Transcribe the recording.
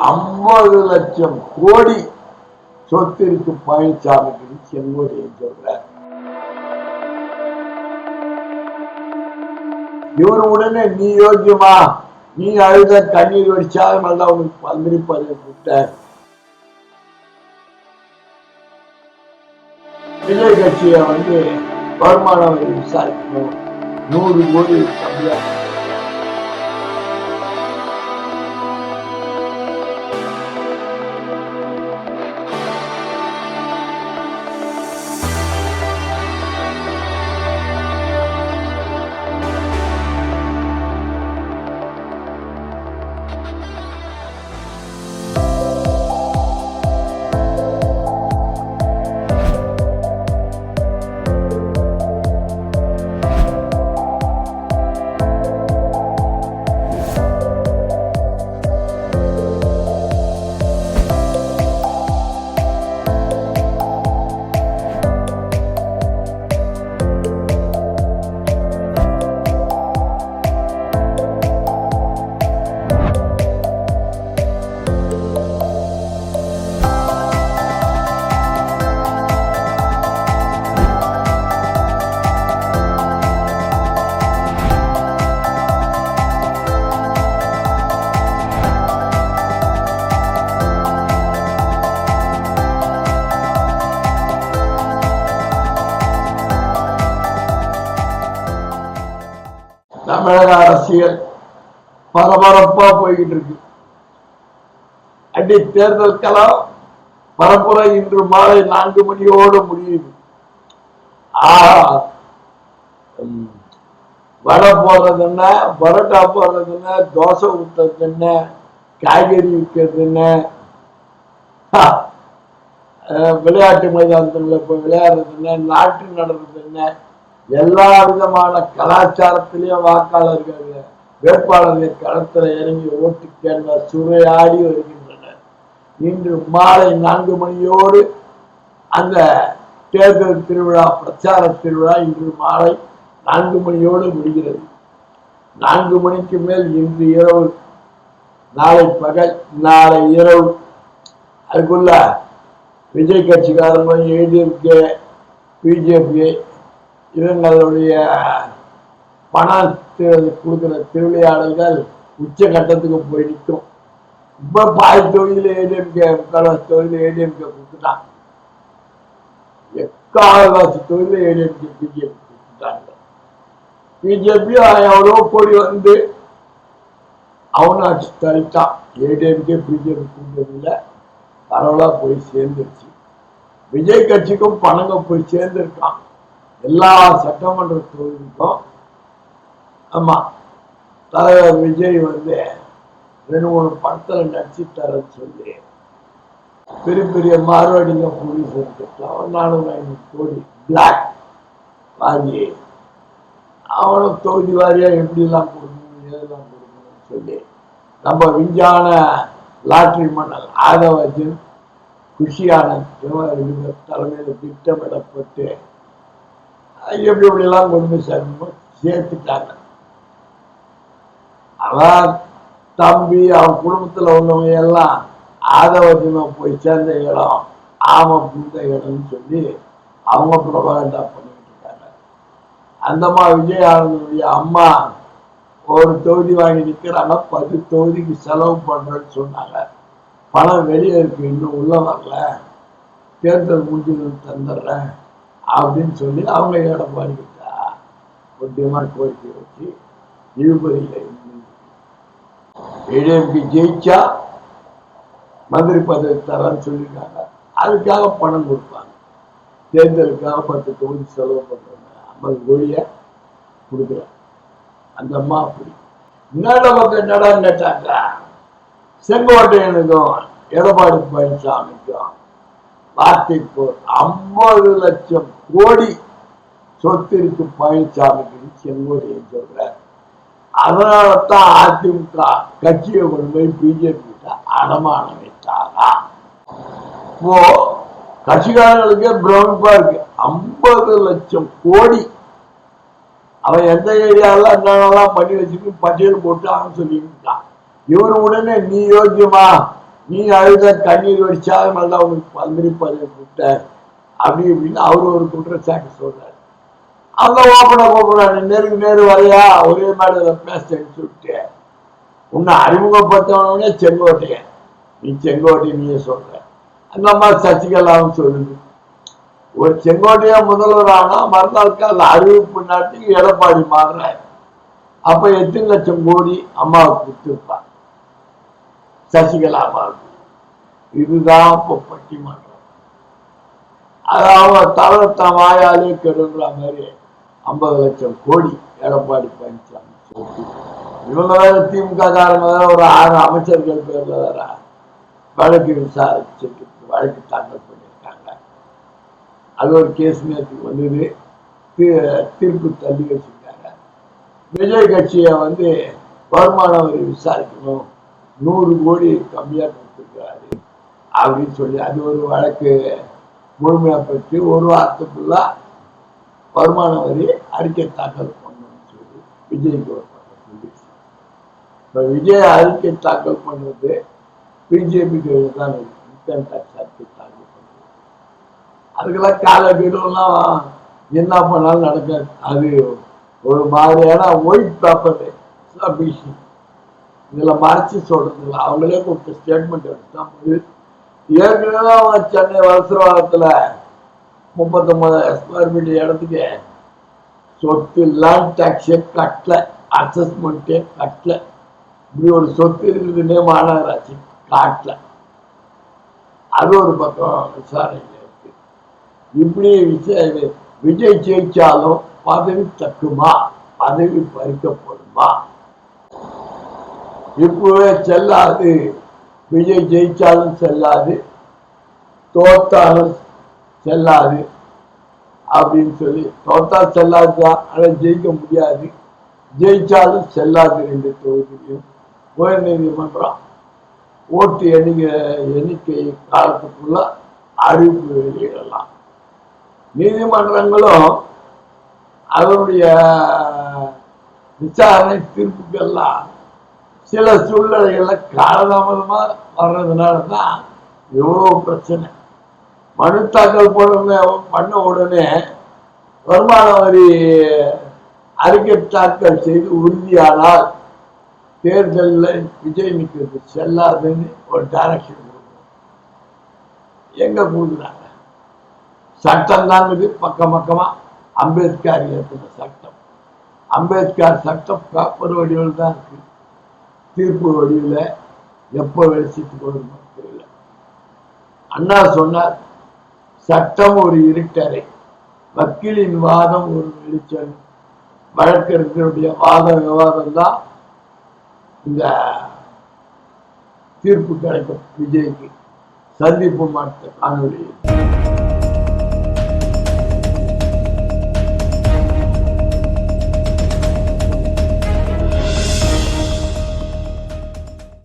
50 லட்சம் கோடி சொத்து இருக்கு பழனிசாமிக்கு செங்கோட்டையன் சொல்றார். இவரு உடனே நீ யோக்கியமா, நீ அழுத கண்ணீர் வடிச்சாலும் நல்லா உனக்கு மந்திரி பதவி கொடுத்த. விஜய் கட்சியை வருமான வரி விசாரிக்கணும், 100 கோடி கம்மியா. தமிழக அரசியல் பரபரப்பா போய்கிட்டு இருக்கு. அடி தேர்தல் களம் பரப்புரை இன்று மாலை 4 மணியோடு முடியுது. வடை போடுறது என்ன, பரோட்டா போடுறது என்ன, தோசை ஊத்துறது என்ன, காய்கறி விற்கிறது என்ன, விளையாட்டு மைதானத்துல போய் விளையாடுறது என்ன, நாட்டு நடுறது என்ன, எல்லா விதமான கலாச்சாரத்திலேயும் வாக்காளர்கள் வேட்பாளர்கள் களத்தில் இறங்கி ஓட்டு கேட்க சுரையாடி வருகின்றனர். இன்று மாலை 4 மணியோடு அந்த தேர்தல் திருவிழா, பிரச்சார திருவிழா இன்று மாலை 4 மணியோடு முடிகிறது. 4 மணிக்கு மேல் இன்று இரவு, நாளை பகல், நாளை இரவு, அதுக்குள்ள விஜய் கட்சிக்காரங்க, ஏடிஎம்கே, பிஜேபி இவங்களுடைய பணம் கொடுக்கிற திருவிளையாடல்கள் உச்ச கட்டத்துக்கு போய் நிற்கும். இப்ப பாதி தொகுதியில ஏடிஎம்கே, முக்கால்வாசி தொகுதியில ஏடிஎம்கே கொடுத்துட்டாங்க. எக்கால்வாசி தொகுதியில ஏடிஎம்கே, பிஜேபி கொடுத்துட்டாங்க. பிஜேபி எவ்வளோ கோடி அவனாட்சி தரித்தான். ஏடிஎம்கே பிஜேபி கூட்டணியில பரவலா போய் சேர்ந்துருச்சு. விஜய் கட்சிக்கும் பணங்க போய் சேர்ந்திருக்கான். எல்லா சட்டமன்ற தொகுதிக்கும். ஆமா, தலைவர் விஜய் 2-3 படத்துல நடிச்சு தர சொல்லி பெரிய பெரிய மார்வாடிங்க போலீஸ் எடுத்துக்கலாம். 400-500 கோடி பிளாக் வாங்கி அவனும் தொகுதி வாரியா எப்படிலாம் கொடுக்கணும், எதெல்லாம் கொடுக்கணும்னு சொல்லி நம்ம விஞ்ஞான லாட்ரி மன்னல் ஆதவஜன், குஷியான தலைமையில திட்டமிடப்பட்டு எப்படி எப்படிலாம் கொண்டு சேர்த்துட்டாங்க. அவன் தம்பி, அவன் குடும்பத்துல உள்ளவங்க எல்லாம் ஆதவஜனம் போய் சேர்ந்த இடம் ஆம புந்த இடம்னு சொல்லி அவங்க பிரபாகண்டா பண்ணிட்டு இருக்காங்க. அந்தம்மா விஜய் ஆனந்தனுடைய அம்மா ஒரு தொகுதி வாங்கி நிக்கிறாங்க. 10 தொகுதிக்கு செலவு பண்றேன்னு சொன்னாங்க. பணம் வெளியே இருக்கு, இன்னும் உள்ள வரல, தேர்தல் முடிஞ்சு தந்துடுறேன் அப்படின்னு சொல்லி அவங்க எடப்பாடி கிட்ட ஒட்டியமா கோரிக்கை வச்சு இழுபறியில ஏடிஎம்கே ஜெயிச்சா மந்திரி பதவி தரன்னு சொல்லியிருக்காங்க. அதுக்காக பணம் கொடுப்பாங்க. தேர்தலுக்காக 10 தொகுதி செலவு பண்றாங்க. 50 கோடிய கொடுக்குறாங்க. அந்த அம்மா அப்படி இன்னொரு பக்கம் என்னடா கேட்டாங்க, செங்கோட்டையனுக்கும் எடப்பாடி பழனிசாமிக்கும் வார்த்தை போர் 50 லட்சம் கோடி சொத்து இருக்கு பழனிசாமிக்கு செங்கோட்டையன் சொல்றார். அதனாலதான் அதிமுக கட்சியை கொண்டு போய் பிஜேபி அடமானம் வைத்தாரா. இப்போ கட்சிக்காரர்களுக்கே பிரமிப்பா இருக்கு. 50 லட்சம் கோடி அவன் எந்த ஏரியால என்னென்னலாம் பண்ணி வச்சுட்டு பட்டியல் போட்டு அவன் சொல்லிட்டான். இவரு உடனே நீ யோக்கியமா, நீ அழுத கண்ணீர் வடிச்சா நல்லா உனக்கு மந்திரி பதவி கொடுத்த அப்படி இப்படின்னு அவரு ஒரு குற்றச்சாட்டு சொல்றாரு. அந்த ஓப்பனை கூப்பிடுறாரு, நேருக்கு நேரு வரையா ஒரே மேடையில பேசுறேன்னு சொல்லிட்டு உன்னை அறிமுகப்படுத்தவனே செங்கோட்டையன், நீ செங்கோட்டை நீயே சொல்ற. அந்த மாதிரி சசிகலாவும் சொல்லுது. ஒரு செங்கோட்டையா முதல்வர் ஆனா மறுநாள் கால அறிவிப்பு நாட்டி எடப்பாடி மாறுற. அப்ப 8 லட்சம் கோடி அம்மாவுக்கு கொடுத்திருப்பான் சசிகலா அம்மாவுக்கு. இதுதான் இப்ப பட்டிமன்றம். அதாவது தவறத்த வாயாலே கெடுன்ற மாதிரி 50 லட்சம் கோடி எடப்பாடி பழனிசாமி சொல்லி இவங்க வேற திமுக காரங்க வேற ஒரு 6 அமைச்சர்கள் பேர்ல வேற வழக்கு விசாரிச்சுட்டு வழக்கு தாக்கல் பண்ணியிருக்காங்க. அது ஒரு கேஸ் நேரத்துக்கு வந்தது, தீர்ப்பு தள்ளி வச்சிருக்காங்க. விஜய் கட்சியை வருமான வரி விசாரிக்கணும், 100 கோடி கம்மியா கொடுத்துருக்காரு அப்படின்னு சொல்லி அது ஒரு வழக்கு முழுமையா பெற்று ஒரு வாரத்துக்குள்ள வருமான வரி அறிக்கை தாக்கல் பண்ணணும்னு சொல்லி விஜய்க்கு ஒரு பக்கம் சொல்லிடுச்சு. இப்ப விஜய் அறிக்கை தாக்கல் பண்றது பிஜேபி தான் இன்கம் டாக்ஸ் அறிக்கை தாக்கல் பண்றது. அதுக்கெல்லாம் காலக்கெடுலாம் என்ன பண்ணாலும் நடக்காது. அது ஒரு மாதிரியான ஒயிட் பேப்பர் இதுல மறைச்சு சொல்றது. அவங்களே கொடுத்த ஸ்டேட்மெண்ட் எடுத்து ஏற்கனவே அவங்க சென்னை வலசரவாதத்துல 39 ஸ்கொயர் ஃபீட் இடத்துக்கு சொத்து லேண்ட் டாக்ஸே கட்டல, அசஸ்மெண்ட்டே கட்டல. இப்படி ஒரு சொத்து இருக்குதுன்னே மாநகராட்சி காட்டல. அது ஒரு பக்கம் விசாரணையில் இருக்கு. இப்படி விஜய் ஜெயிச்சாலும் பதவி தக்குமா, பதவி பறிக்கப்படுமா? இப்பவே செல்லாது. விஜய் ஜெயிச்சாலும் செல்லாது, தோத்தாலும் செல்லாது அப்படின்னு சொல்லி. தோத்தா செல்லாதுதான், ஆனா ஜெயிக்க முடியாது. ஜெயிச்சாலும் செல்லாது. 2 தொகுதியும் உயர் நீதிமன்றம் ஓட்டு எண்ணிக்கை காலத்துக்குள்ள அறிவிப்பு வெளியிடலாம். நீதிமன்றங்களும் அதனுடைய விசாரணை தீர்ப்புகள்லாம் சில சூழ்நிலைகள்ல காலதாமதமா வர்றதுனாலதான் எவ்வளவு பிரச்சனை. மனு தாக்கல் பண்ண உடனே வருமான வரி அறிக்கை தாக்கல் செய்து உறுதியானால் தேர்தலில் விஜய் நிற்கிறது செல்லாதுன்னு ஒரு டைரக்ஷன் கொடுக்கணும். எங்க கொடுக்குறாங்க? சட்டம் தாங்குது பக்கம் பக்கமா. அம்பேத்கர் ஏற்ற சட்டம், அம்பேத்கர் சட்டம் பேப்பர் வடிவில் தான் இருக்கு. தீர்ப்பு வடிவில் எப்போ வெளிச்சிட்டு போகணுமோ தெரியல. அண்ணா சொன்னார், சட்டம் ஒரு இருட்டறை, வக்கீலின் வாதம் ஒரு வெளிச்சம். வழக்கறிஞருடைய விவாதம் தான் இந்த தீர்ப்பு கிடைக்கும். விஜய்க்கு சந்திப்பு மாற்ற காணொலி